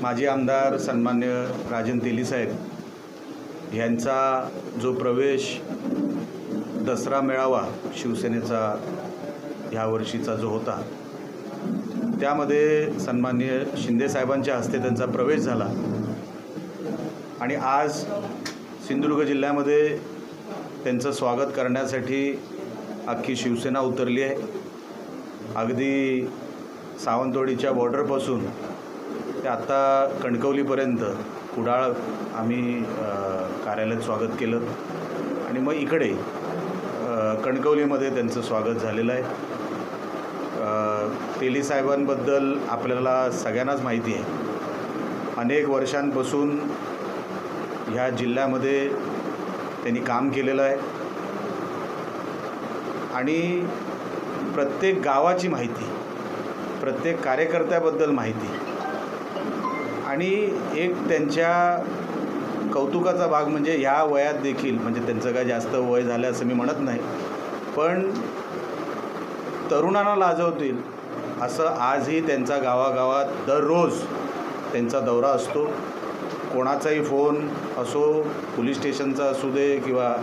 माजी आमदार सन्मान्य राजन तेली साहेब यांचा जो प्रवेश दसरा मेळावा शिवसेनेचा ह्या वर्षीचा जो होता त्यामध्ये सन्मान्य शिंदे साहेबांच्या हस्ते त्यांचा प्रवेश झाला आणि आज सिंधुदुर्ग जिल्ह्यामध्ये त्यांचं स्वागत करण्यासाठी अख्खी शिवसेना उतरली आहे। अगदी सावंतवाडीच्या बॉर्डरपासून ते आता कणकवलीपर्यंत कुडाळ आम्ही कार्यालयात स्वागत केलं आणि मग इकडे कणकवलीमध्ये त्यांचं स्वागत झालेलं आहे। तेली साहेबांबद्दल आपल्याला सगळ्यांनाच माहिती आहे। अनेक वर्षांपासून ह्या जिल्ह्यामध्ये त्यांनी काम केलेलं आहे आणि प्रत्येक गावाची माहिती, प्रत्येक कार्यकर्त्याबद्दल माहिती आणि एक त्यांच्या कौतुकाचा भाग म्हणजे ह्या वयात देखील, म्हणजे त्यांचं काय जास्त वय झालं असं मी म्हणत नाही, पण तरुणांना लाजवतील असं आजही त्यांचा गावागावात दररोज त्यांचा दौरा असतो। कोणाचाही फोन असो, पोलीस स्टेशनचा असू दे किंवा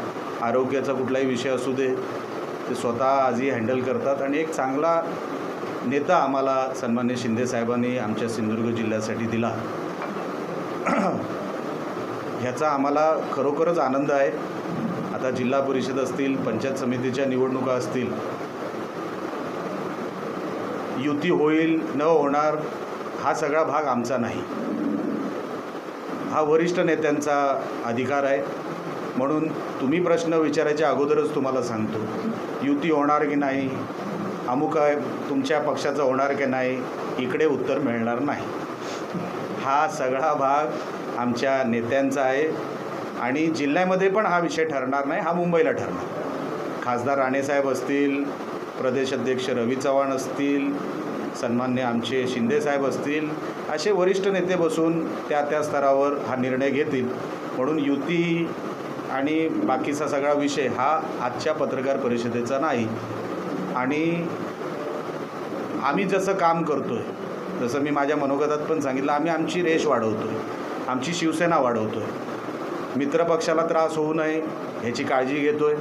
आरोग्याचा कुठलाही विषय असू दे, ते स्वतः आजही हँडल करतात आणि एक चांगला नेता आम्हाला सन्मान्य शिंदे साहेबांनी आमच्या सिंधुदुर्ग जिल्ह्यासाठी दिला, ह्याचा आम्हाला खरोखरच आनंद आहे। आता जिल्हा परिषद असतील, पंचायत समितीच्या निवडणुका असतील, युती होईल न होणार हा सगळा भाग आमचा नाही, हा वरिष्ठ नेत्यांचा अधिकार आहे। म्हणून तुम्ही प्रश्न विचारायच्या अगोदरच तुम्हाला सांगतो, युती होणार की नाही, अमुक तुमच्या पक्षाचं होणार की नाही, इकडे उत्तर मिळणार नाही। हा सगळा भाग आमच्या नेत्यांचा आहे आणि जिल्ह्यामध्ये पण हा विषय ठरणार नाही, हा मुंबईला ठरणार। खासदार राणेसाहेब असतील, प्रदेश अध्यक्ष रवी चव्हाण असतील, सन्मान्य आमचे शिंदे साहेब असतील, असे वरिष्ठ नेते बसून त्या स्तरावर हा निर्णय घेतील। म्हणून युती आणि बाकीचा सगळा विषय हा आजच्या पत्रकार परिषदेचा नाही। आणि आम्ही जसं काम करतो आहे, जसं मी माझ्या मनोगतात पण सांगितलं, आम्ही आमची रेष वाढवतो आहे, आमची शिवसेना वाढवतो आहे, मित्रपक्षाला त्रास होऊ नये ह्याची काळजी घेतो आहे।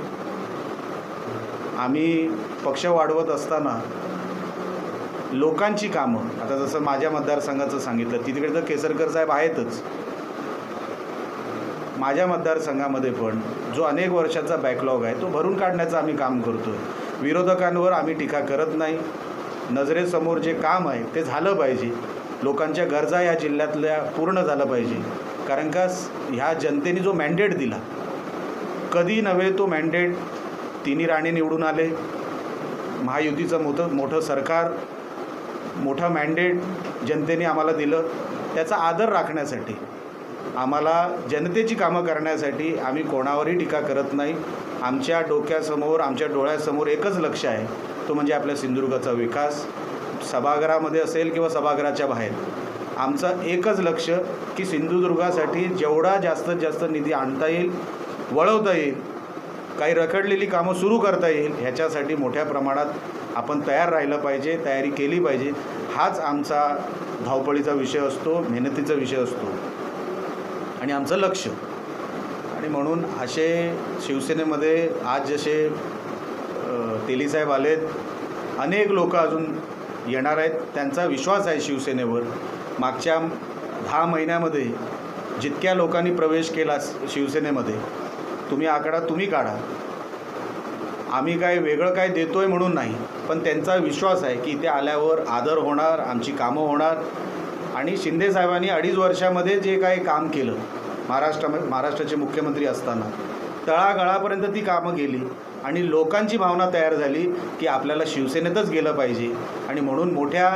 आम्ही पक्ष वाढवत असताना लोकांची कामं, आता जसं माझ्या मतदारसंघाचं सांगितलं, तिकडे तर केसरकर साहेब आहेतच, माझ्या मतदारसंघामध्ये पण जो अनेक वर्षाचा बॅकलॉग आहे तो भरून काढण्याचं आम्ही काम करतो आहे। विरोधकांवर आम्ही टीका करत नाही, नजरेसमोर जे काम आहे ते झालं पाहिजे, लोकांच्या गरजा या जिल्ह्यातल्या पूर्ण झालं पाहिजे। कारण का ह्या जनतेने जो मॅन्डेट दिला, कधी नव्हे तो मॅन्डेट, तिन्ही राणे निवडून आले, महायुतीचं मोठं सरकार, मोठं मॅन्डेट जनतेने आम्हाला दिलं, त्याचा आदर राखण्यासाठी, आम्हाला जनतेची कामं करण्यासाठी आम्ही कोणावरही टीका करत नाही। आमच्या डोक्यासमोर, आमच्या डोळ्यासमोर एकच लक्ष्य आहे, तो म्हणजे आपल्या सिंधुदुर्गाचा विकास। सभागृहामध्ये असेल किंवा सभागृहाच्या बाहेर आमचं एकच लक्ष्य की सिंधुदुर्गासाठी जेवढा जास्तीत जास्त निधी आणता येईल, वळवता येईल, काही रखडलेली कामं सुरू करता येईल, ह्याच्यासाठी मोठ्या प्रमाणात आपण तयार राहिलं पाहिजे, तयारी केली पाहिजे। हाच आमचा धावपळीचा विषय असतो, मेहनतीचा विषय असतो आणि आमचं लक्ष। आणि म्हणून असे शिवसेनेमध्ये आज जसे तेली साहेब आलेत, अनेक लोक अजून येणार आहेत, त्यांचा विश्वास आहे शिवसेनेवर। मागच्या 10 महिन्यामध्ये जितक्या लोकांनी प्रवेश केला शिवसेनेमध्ये, तुम्ही आकडा तुम्ही काढा, आम्ही काय वेगळं काय देतो आहे म्हणून नाही, पण त्यांचा विश्वास आहे की इथे आल्यावर आदर होणार, आमची कामं होणार। आणि शिंदे साहेबांनी 2.5 वर्षामध्ये जे काही काम केलं, महाराष्ट्राचे मुख्यमंत्री असताना तळागाळापर्यंत ती कामं गेली आणि लोकांची भावना तयार झाली की आपल्याला शिवसेनेतच गेलं पाहिजे। आणि म्हणून मोठ्या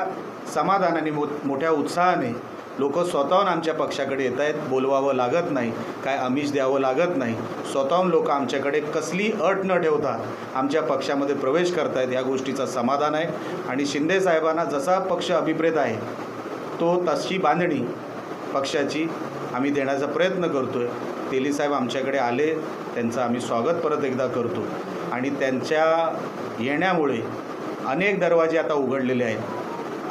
समाधानाने, मोठ्या उत्साहाने लोक स्वतःहून आमच्या पक्षाकडे येत आहेत, बोलवावं लागत नाही, काय आमिष द्यावं लागत नाही, स्वतःहून लोक आमच्याकडे कसली अट न ठेवता आमच्या पक्षामध्ये प्रवेश करत आहेत, या गोष्टीचा समाधान आहे। आणि शिंदे साहेबांना जसा पक्ष अभिप्रेत आहे तो तशी बांधणी पक्षाची आम्ही देण्याचा प्रयत्न करतो आहे। तेली साहेब आमच्याकडे आले, त्यांचं आम्ही स्वागत परत एकदा करतो आणि त्यांच्या येण्यामुळे अनेक दरवाजे आता उघडलेले आहेत,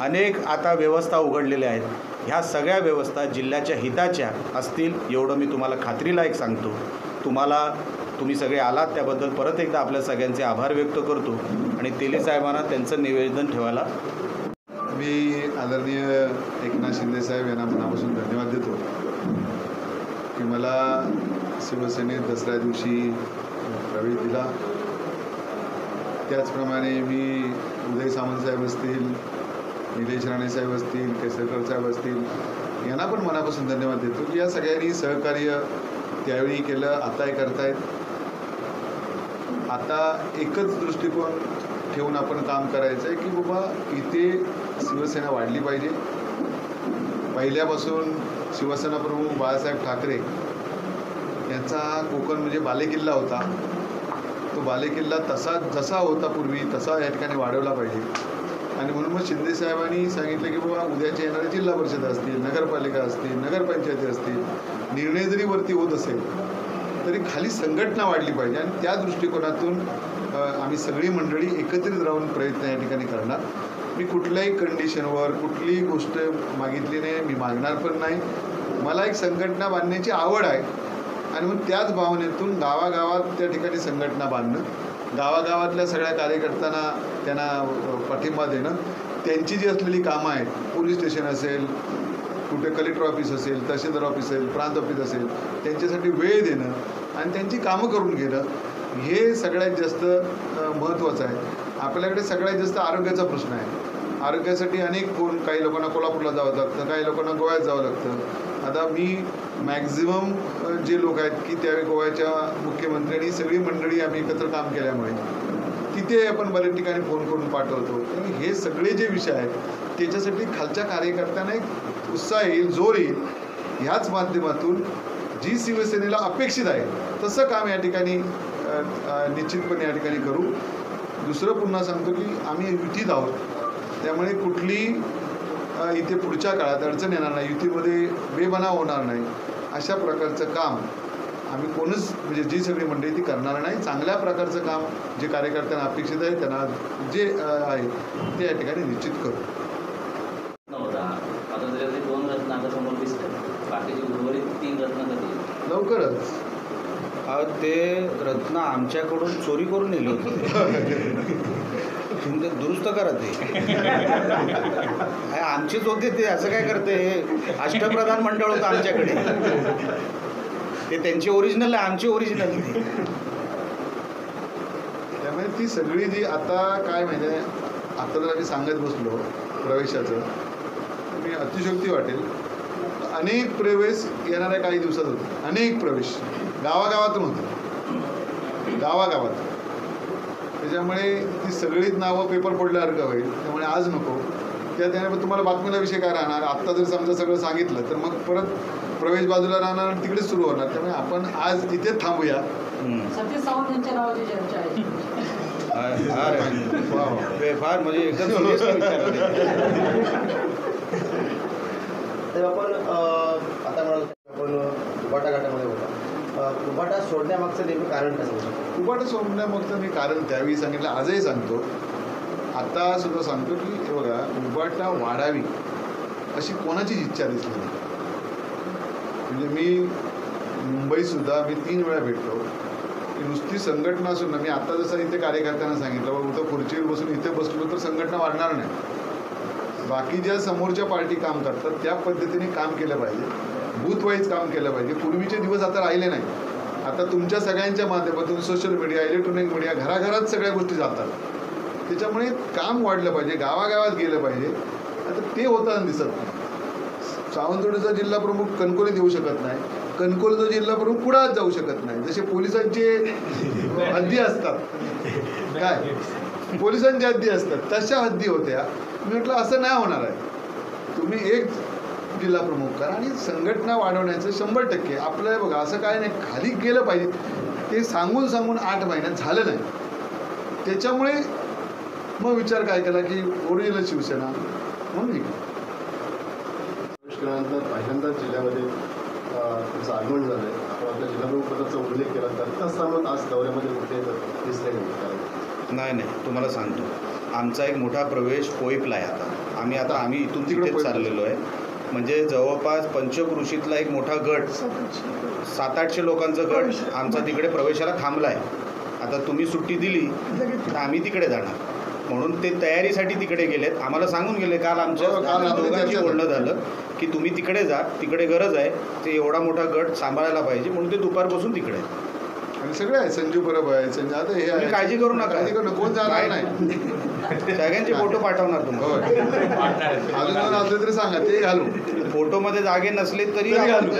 अनेक आता व्यवस्था उघडलेल्या आहेत। ह्या सगळ्या व्यवस्था जिल्ह्याच्या हिताच्या असतील एवढं मी तुम्हाला खात्रीलायक सांगतो. तुम्ही सगळे आलात त्याबद्दल परत एकदा आपल्या सगळ्यांचे आभार व्यक्त करतो आणि तेली साहेबांना त्यांचं निवेदन ठेवायला मी आदरणीय एकनाथ शिंदे साहेब यांना मनापासून धन्यवाद देतो की मला शिवसेनेत दसऱ्या दिवशी प्रवेश दिला. त्याचप्रमाणे मी उदय सामंत साहेब असतील, निलेश राणे साहेब असतील, केसरकर साहेब असतील यांना पण मनापासून धन्यवाद देतो की या सगळ्यांनी सहकार्य त्यावेळी केलं, आताही करतायत. आता एकच दृष्टिकोन ठेवून आपण काम करायचं आहे की बाबा इथे शिवसेना वाढली पाहिजे. पहिल्यापासून शिवसेना प्रमुख बाळासाहेब ठाकरे यांचा हा कोकण म्हणजे बालेकिल्ला होता. तो बालेकिल्ला जसा होता पूर्वी तसा या ठिकाणी वाढवला पाहिजे. आणि म्हणून मग शिंदे साहेबांनी सांगितलं की बाबा उद्याच्या येणाऱ्या जिल्हा परिषद असतील, नगरपालिका असतील, नगरपंचायती असतील, निर्णय जरी वरती होत असेल तरी खाली संघटना वाढली पाहिजे. आणि त्या दृष्टिकोनातून आम्ही सगळी मंडळी एकत्रित राहून प्रयत्न या ठिकाणी करणार. मी कुठल्याही कंडिशनवर कुठलीही गोष्ट मागितली नाही, मी मागणार पण नाही. मला एक संघटना बांधण्याची आवड आहे आणि मग त्याच भावनेतून गावागावात त्या ठिकाणी संघटना बांधणं, गावागावातल्या सगळ्या कार्यकर्त्यांना त्यांना पाठिंबा देणं, त्यांची जी असलेली कामं आहेत, पोलीस स्टेशन असेल, कुठे कलेक्टर ऑफिस असेल, तहसीलदार ऑफिस असेल, प्रांत ऑफिस असेल, त्यांच्यासाठी वेळ देणं आणि त्यांची कामं करून घेणं हे सगळ्यात जास्त महत्त्वाचं आहे. आपल्याकडे सगळ्यात जास्त आरोग्याचा प्रश्न आहे. आरोग्यासाठी काही लोकांना कोल्हापूरला जावं लागतं, काही लोकांना गोव्यात जावं लागतं. आता मी मॅक्झिमम जे लोक आहेत की त्यावेळी गोव्याच्या मुख्यमंत्र्यांनी सगळी मंडळी आम्ही एकत्र काम केल्यामुळे तिथे आपण बऱ्याच ठिकाणी फोन करून पाठवतो. आणि हे सगळे जे विषय आहेत त्याच्यासाठी खालच्या कार्यकर्त्यांना एक उत्साह येईल, जोर येईल. ह्याच माध्यमातून जी शिवसेनेला अपेक्षित आहे तसं काम या ठिकाणी निश्चितपणे या ठिकाणी करू. दुसरं पुन्हा सांगतो की आम्ही युतीत आहोत, त्यामुळे कुठली इथे पुढच्या काळात अडचण येणार नाही, युतीमध्ये बेबनाव होणार नाही, अशा प्रकारचं काम आम्ही कोणच म्हणजे जी सगळी मंडळी ती करणार नाही. चांगल्या प्रकारचं काम जे कार्यकर्त्यांना अपेक्षित आहे त्यांना जे आहे ते या ठिकाणी निश्चित करू. लवकरच ते रत्न आमच्याकडून चोरी करून नेले होते. तुम्ही दुरुस्त करा ते. आमचेच होते ते, असं काय करते. हे अष्टप्रधान मंडळ होतं आमच्याकडे, ते त्यांची ओरिजिनल आहे, आमची ओरिजिनल ती. त्यामुळे ती सगळी जी आता काय माहिती आहे, आता जर आम्ही सांगत बसलो प्रवेशाचं मी अतिशयोक्ती वाटेल. अनेक प्रवेश येणाऱ्या काही दिवसात होते, अनेक प्रवेश गावागावातून होते, गावागावात. त्याच्यामुळे ती सगळीच नावं पेपर पडल्यासारखं होईल. त्यामुळे आज नको, त्याने तुम्हाला बातमीला विषय काय राहणार. आत्ता जर समजा सगळं सांगितलं तर मग परत प्रवेश बाजूला राहणार आणि तिकडेच सुरू होणार. त्यामुळे आपण आज इथेच थांबूया. सतीश सावंत यांच्या नावाची चर्चा आहे. फार म्हणजे एकदम तर आपण आता म्हणाल आपण उबाटा घाटामध्ये होता, उबाटा सोडण्यामागचं नेमकं कारण काय सांगू शकतो? उबाटा सोडण्यामागचं मी कारण त्यावेळी सांगितलं, आजही सांगतो, आता सुद्धा सांगतो की हे बघा, उबाटा वाढावी अशी कोणाचीच इच्छा दिसली नाही. म्हणजे मी मुंबईतसुद्धा मी 3 वेळा भेटलो की नुसती संघटना असून ना, मी आता जसं इथे कार्यकर्त्यांना सांगितलं बाबा उठं खुर्चीवर बसून इथे बसलो तर संघटना वाढणार नाही. बाकी ज्या समोरच्या पार्टी काम करतात त्या पद्धतीने काम केलं पाहिजे, बूथ वाईज काम केलं पाहिजे. पूर्वीचे दिवस आता राहिले नाही. आता तुमच्या सगळ्यांच्या माध्यमातून सोशल मीडिया, इलेक्ट्रॉनिक मीडिया, घराघरात सगळ्या गोष्टी जातात. त्याच्यामुळे काम वाढलं पाहिजे, गावागावात गेलं पाहिजे. आता ते होताना दिसत नाही. सावंतवाडीचा जिल्हा प्रमुख कणकोलीत येऊ शकत नाही, कणकोलीचा जिल्हा प्रमुख कुडाळात जाऊ शकत नाही. जसे पोलिसांचे हद्दी असतात, काय पोलिसांच्या हद्दी असतात तशा हद्दी होत्या. मी म्हटलं असं नाही होणार आहे. तुम्ही एक जिल्हा प्रमुख करा आणि संघटना वाढवण्याचं 100%. आपल्याला बघा असं काय नाही, खाली गेलं पाहिजे. ते सांगून 8 महिन्यात झालं नाही. त्याच्यामुळे मग विचार काय केला की ओरिजिनल शिवसेना म्हणून केल्यानंतर पहिल्यांदाच जिल्ह्यामध्ये त्याचं आगमन झालं आहे. आपण आपल्या जिल्हाप्रमुखपदाचा उल्लेख केला तर असताना आज दौऱ्यामध्ये कुठे दिसले नाही, तुम्हाला सांगतो, आमचा एक मोठा प्रवेश कोईपला आहे. आता आम्ही इथून तिकडेच चाललेलो आहे. म्हणजे जवळपास पंचकृषीतला एक मोठा गट 700-800 लोकांचा गट आमचा तिकडे प्रवेशाला थांबला आहे. आता तुम्ही सुट्टी दिली तर आम्ही तिकडे जाणार म्हणून ते तयारीसाठी तिकडे गेलेत. आम्हाला सांगून गेले काल आमच्या हो, काल आपली दोघांची चर्चा बोलणं झालं की तुम्ही तिकडे जा, तिकडे गरज आहे, ते एवढा मोठा गट सांभाळायला पाहिजे म्हणून ते दुपारपासून तिकडे आहेत. आणि सगळे आहेत, संजू परब आहे, संजय आता हे तुम्ही आहे. काळजी करू नका. काळजी करू नका, कोण जाणार नाही. सगळ्यांचे फोटो पाठवणार हो. तुम्हाला. अजून कोण असले तरी सांगा, ते घालू. फोटोमध्ये जागे नसले तरी तरी आपण-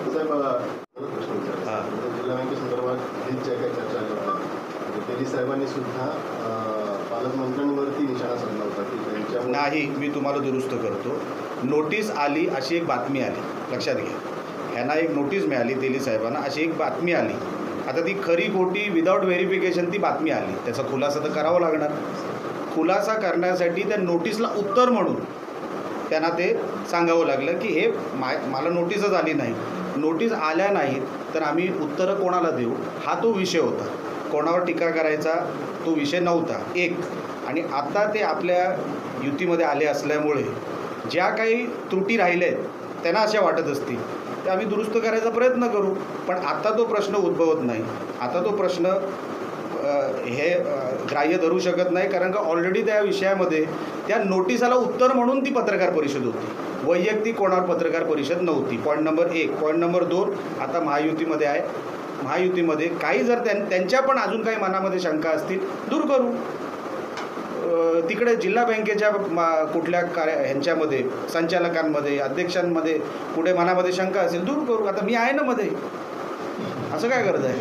साहेब प्रश्न विचारायचा. हां. जिल्हा बँकेसंदर्भात हीच ज्या काही चर्चा आल्या होत्या, तेली साहेबांनी सुद्धा पालकमंत्र्यांवरती निशाणा साधला होता की त्यांच्यामुळे नाही. मी तुम्हाला दुरुस्त करतो. नोटीस आली अशी एक बातमी आली, लक्षात घ्या. ह्यांना एक नोटीस मिळाली तेली साहेबांना, अशी एक बातमी आली. आता ती खरी खोटी विदाऊट व्हेरिफिकेशन ती बातमी आली, त्याचा खुलासा तर करावा लागणार. खुलासा करण्यासाठी त्या नोटीसला उत्तर म्हणून त्यांना ते सांगावं लागलं की हे मला नोटीसच आली नाही. नोटीस आल्या नाहीत तर आम्ही उत्तरं कोणाला देऊ, हा तो विषय होता. कोणावर टीका करायचा तो विषय नव्हता एक. आणि आता ते आपल्या युतीमध्ये आले असल्यामुळे ज्या काही त्रुटी राहिल्या आहेत त्यांना अशा वाटत असतील ते आम्ही दुरुस्त करायचा प्रयत्न करू. पण आता तो प्रश्न उद्भवत नाही. आता तो प्रश्न ग्राह्य धरू शकत नाही, कारण का ऑलरेडी त्या विषयामध्ये त्या नोटिसाला उत्तर म्हणून ती पत्रकार परिषद होती, वैयक्तिक कोणावर पत्रकार परिषद नव्हती. Point number 1. पॉईंट नंबर 2, आता महायुतीमध्ये आहे. महायुतीमध्ये काही जर त्यांच्या पण अजून काही मनामध्ये शंका असतील दूर करू. तिकडे जिल्हा बँकेच्या कुठल्या ह्यांच्यामध्ये संचालकांमध्ये अध्यक्षांमध्ये कुठे मनामध्ये शंका असेल दूर करू. आता मी आहे ना मध्ये, असं काय करत आहे.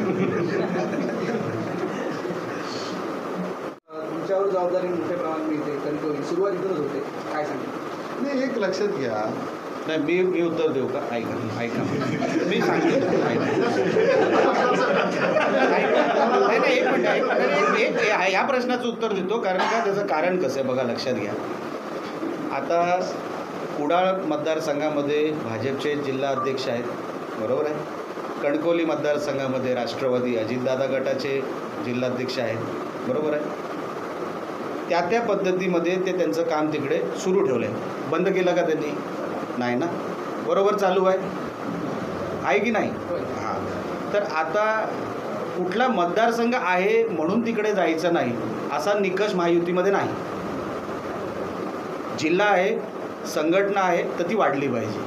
तुमच्यावर जबाबदारी मोठ्या प्रमाणात मिळते, कारण सुरुवातीतच होते, काय सांगते? नाही, एक लक्षात घ्या, नाही मी उत्तर देऊ का? ऐका मी सांगते. नाही एक मिनिट ह्या प्रश्नाचं उत्तर देतो, कारण का त्याचं कारण कसं आहे बघा, लक्षात घ्या. आता कुडाळ मतदारसंघामध्ये भाजपचे जिल्हा अध्यक्ष आहेत, बरोबर आहे. कणकवली मतदारसंघामध्ये राष्ट्रवादी अजितदादा गटाचे जिल्हाध्यक्ष आहेत, बरोबर आहे. त्या पद्धतीमध्ये ते त्यांचं काम तिकडे सुरू ठेवलं आहे. बंद केलं का त्यांनी? नाही ना, बरोबर चालू आहे की नाही? हां. तर आता कुठला मतदारसंघ आहे म्हणून तिकडे जायचं नाही असा निकष महायुतीमध्ये नाही. जिल्हा आहे, संघटना आहे, तर ती वाढली पाहिजे.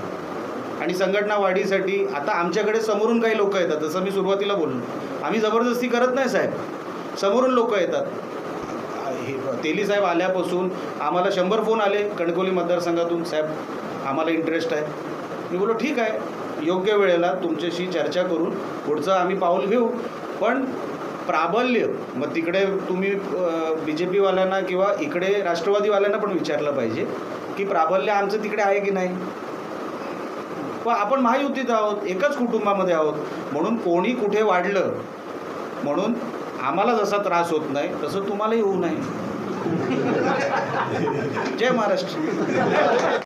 आणि संघटना वाढीसाठी आता आमच्याकडे समोरून काही लोक येतात, जसं मी सुरुवातीला बोललो, आम्ही जबरदस्ती करत नाही साहेब. समोरून लोक येतात. तेली साहेब आल्यापासून आम्हाला 100 फोन आले कणकवली मतदारसंघातून, साहेब आम्हाला इंटरेस्ट आहे. मी बोललो ठीक आहे, योग्य वेळेला तुमच्याशी चर्चा करून पुढचं आम्ही पाऊल घेऊ. पण प्राबल्य मग तिकडे तुम्ही BJPवाल्यांना किंवा इकडे राष्ट्रवादीवाल्यांना पण विचारलं पाहिजे की प्राबल्य आमचं तिकडे आहे की नाही. पण आपण महायुतीत आहोत, एकच कुटुंबामध्ये आहोत, म्हणून कोणी कुठे वाढलं म्हणून आम्हाला जसा त्रास होत नाही तसं तुम्हालाही होऊ नये. जय महाराष्ट्र.